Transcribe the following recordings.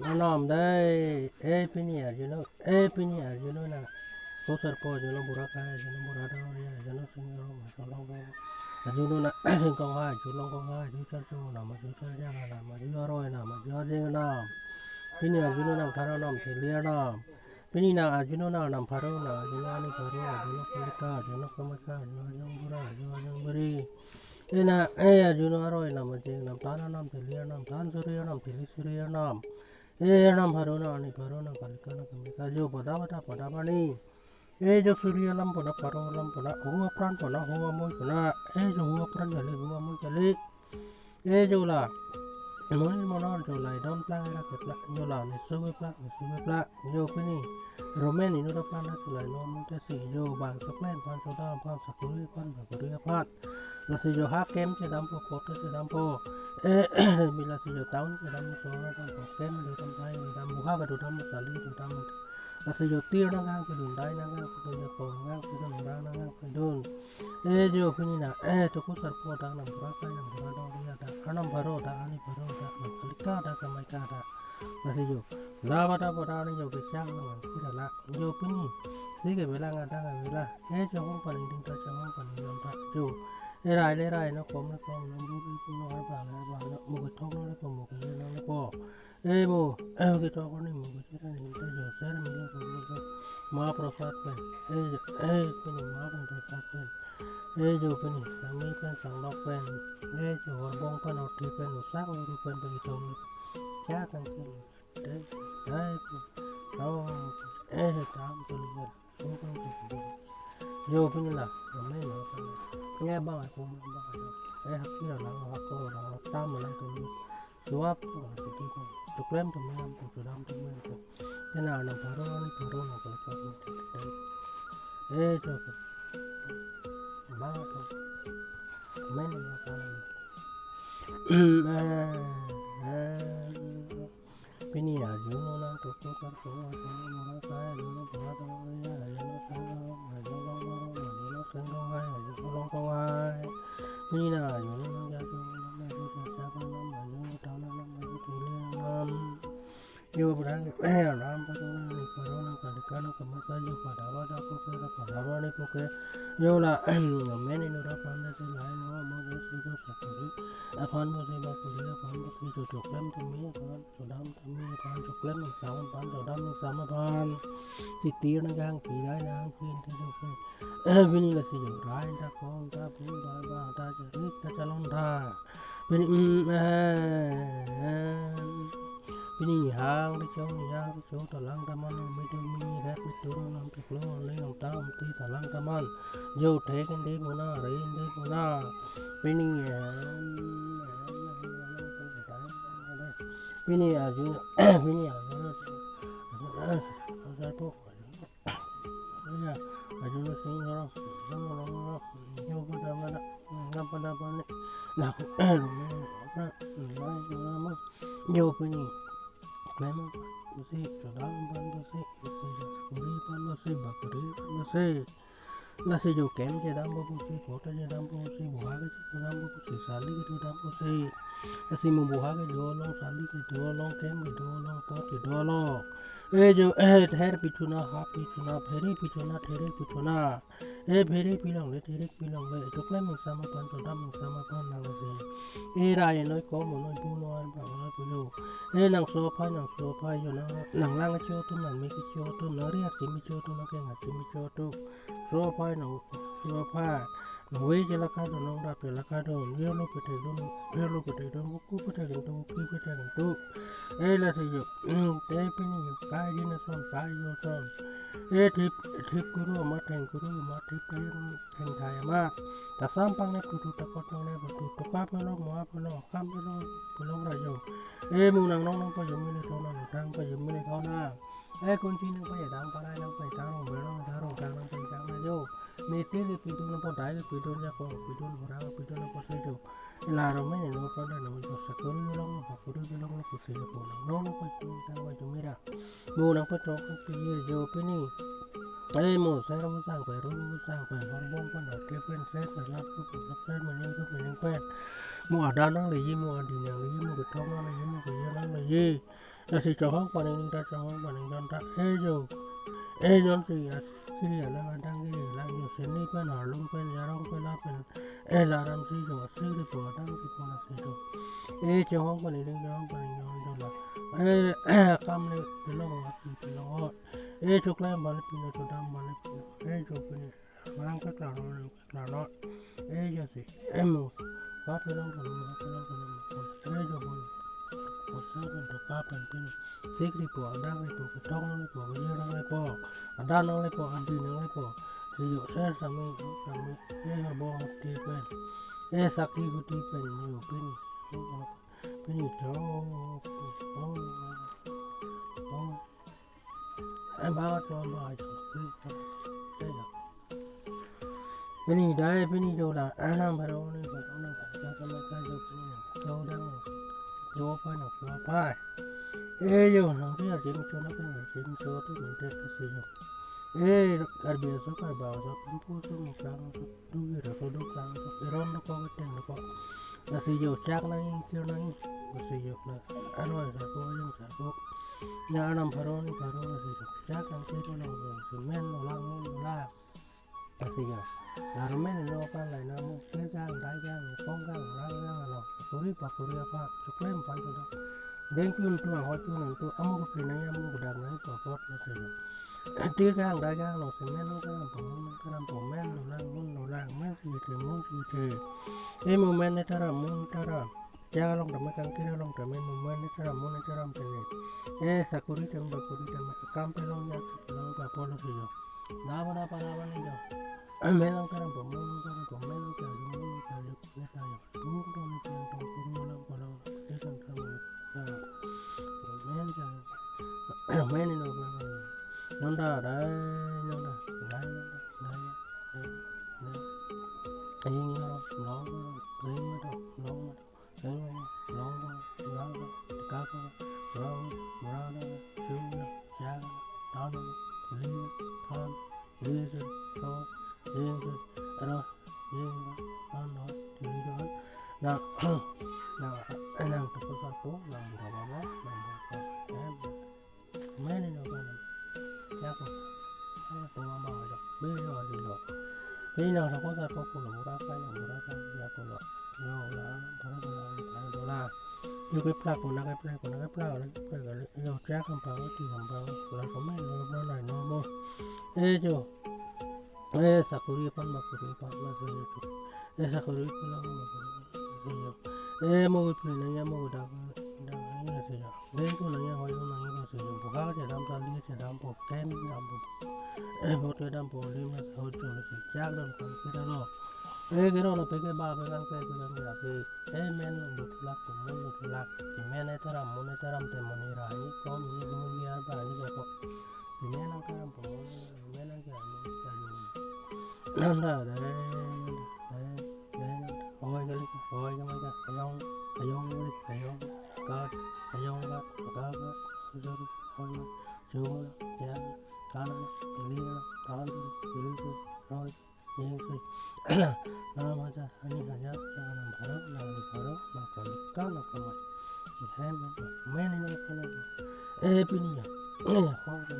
anh om đây epinier you know na so sar po you know buraka you know burada you know singo ma so long you know na sin kong ha you long kong ha you char chu na ma you char ja na ma you roi na ma you je na pinier you know na thara nam the lia na pini na you know na nam pharo na you know ni pharo you know kulika you know kamaka you know bura you know buri ena you know roi na ma je na thara nam the lia nam than surya nam the surya nam nam pharo na ni pharo na kalika na kamika jo pada bani जो सूर्य लम पना परो लम पना हुआ प्राण पना हुआ मोय पना जो हुआ प्राण जले हुआ मोय जले जो ला मोय मना जो ला दम प्ला रा ketla जो ला ने सुबे प्ला जो पनी romaine ino da pana sulai no monte si jo bang soklen pan soda pan sakuri pan sakuri pan la si jo ha kem che dam po kote che dam po bila si jo taun che dam so na dam po kem do tam pai dam buha ga do dam sali do dam Nasi jo tir na ngang ke dun dai na ngang ke jo ko ngang ke dun dai na ngang ke dun jo kini na to ku sar po da nam pura kai nam pura do ya da anam baro da ani baro da nam kalika da kamai ka da nasi jo la ba da bo da ni jo ke chang na ki da la jo kini si ke bela nga da nga bela jo hong pa ni ding ta cha hong pa ni nam ta jo le rai nó kom nó bu bu nó ba nó mu ke thong nó ko mu ke nó ko mo cái trò con này một cái này bây giờ sẽ là mình có má prasad pen cái này má prasad pen giờ cái này sang mấy pen sang đọc pen giờ hoàn bông pen học thì pen học sắc rồi pen bây giờ cha càng cái đấy đó tám tôi liền số con giờ cái này là mấy nữa nghe bao ngày cũng bao học kia là học cô là tam mà lại tôi suap tu klaim tu menam tu dam tu men tu jana na pharo na kal ka tu ba tu men na ka pini ya ju no na tu ko kar ko na na ka ju no ba ta ya ya no sa ma ju long no sen go ha ju long ko ha pini na ju no ya tu na ju sa ba na ma ju ta na na ma ju ti le yo berang ram corona kalika no kamaka yo padawa da ko ke padawa ni ko ke yo la men no ra pan de la no ma ge si ko sakuri afan mo se ba ko ya pan ko ki to klem to mi pan to dam to mi pan to klem ni sa pan to dam ni sa ma pan si ti na gang pi dai na pin te do ke vini la si yo rai da ko da pu da ba da je ri ta chalon da vini Pini hang di chỗ tà lăng taman mấy đôi mini rap mấy chỗ làm thực lo lấy lòng ta một tí tà lăng taman vô thế cái đấy mona đấy đấy mona pini pini à chú pini à chú ra to ya à chú nó sinh ra nó vô cái đó mà ngắm pada balik nah vô pini Memang musik sedang musik kuri pan musik bakri musik nasi jo kem je dam musik kota je dam musik buha ke dam musik sali ke dam musik nasi mu buha ke do long sali ke do long kem ke do long pot ke do long jo ther pichuna ha pichuna pheri pichuna there pichuna pheri pilang le there pilang le to klem sama pan to dam sama pan nang se rai nói có một nói bu nói bảo nói bu yo nang so phai yo nang lang cho tu nang mi cái cho tu nó riết thì mi cho tu nó cái ngặt thì mi cho tu so phai nang so phai nang we je la ka do nang da pe la ka do yo lo pe te do ku pe te do ku pe te do la se yo te pe ni yo ka ji na son pa yo son thip guru ma theng thip cái theng thai ma ta sampang ne kudu ta kot ne betu to pa pe lo mo pa lo kam pe lo ra yo mu nang nong pa yo mi le to na tang pa yo mi le to na con chi nang pa ya dang pa ra nang pa ta ro me lo ta ro ta nang pa ta na yo me te le pi do na pa dai le pi do ya ko pi do ra pi do na pa se yo la ro me no pa na no yo sa ko yo lo pa ko yo lo ko se yo no pa chi ta wa yo mi ra mu nang pa to ko pi yo pe ni mo sai ro sang phải hoàn bông con ở kia bên xét là lắp mình nhưng quen mua ở đa năng là gì mua ở đi nhà là gì mua cái thong năng là gì mua cái gì năng là gì gì si cho không quan đến ta cho không quan đến ta ejo si kiri ala kadang kiri ala yo seni pen harlung pen yarong pen la pen elaram si jo siri po kadang si pona si jo cho không quan đến cho la kam le pelong api pelong cho klem balik pino cho dam balik pino cho pino Marang ka klaro yo si emo pa pelong pelong jo bon Usapan to kapan pin sikri po adang lepo ketong lepo kejirang lepo adan lepo andi nang lepo siyo ser sami bong ti pen sakri guti pen yo pin to banget to ba pini dai pini do la anam baro ni ka jo pini do dang yo pa yo no dia jim cho nó cái người jim cho tôi mình tết cái gì rồi arbia so kar ba so pampu so mo kang so du ra ko do kang so eron no ko ten no ko na si yo chak na yin kyo na yin ko si yo na aro sa ko yin sa ko na nam pharo ni si yo chak ang si to no si men no lang no la si yo na ro men no ka lai na mo se jang dai jang kong kang lang no kuri apa chuklem pa to den kun tu ho tu amu ko pina ya amu ko da na ko ko na se yo tia gang đại gang nó sẽ men nó cái làm bộ men nó lang men gì thì muốn gì thì em mà men này ta làm cha long đầm cái kia long đầm em mà men này ta làm cái này sakuri tem cam pe long ya long ka polo sih yo na para ni yo men long cái làm bộ men cái này ta yo muốn đâu ni ta cũng long ko long cái thằng men cái men này nó nonda dai ing long ring long ka ko long mara chu ya tan li tan li to ing ra ing an no ti do na anang to ko na ba men no ba ya ko to ma do be lo di lo be lo ko ta ko lo mura ka ya ko lo yo la para do la yo cái plak ko na cái plak yo cha kan pa ti kan pa la ko me lo lại no mo jo sakuri pan ma se yo sakuri ko la mo yo mo ko pli na ya mo da ya se yo den ko na ya ho yo na ya se yo buka ke dam ta li ke dam po kem dam po ho te dam po li ma ho jo se cha dam ko ke da no cái đó là cái ba cái răng cái là cái men nó lắc cũng muốn lắc thì men này ta làm muốn này ta làm thì mình ra những có những cái muốn gì ba những cái có thì men nó cái làm cũng men nó cái làm nó là đấy ôi cái mấy cái ayong cá rồi ôi chú cha cá li cá rồi những cái nó mà anh hanya làm pharo làm còn cá nó còn mà hem men nó còn pini ya không có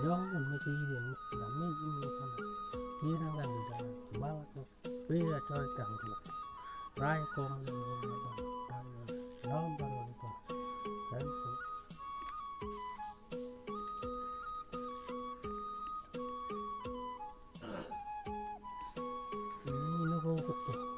yo mình cái gì làm mấy gì còn kia đang làm gì đó bao nhiêu bây giờ chơi chẳng được rai con nó bao nhiêu còn đấy nó không có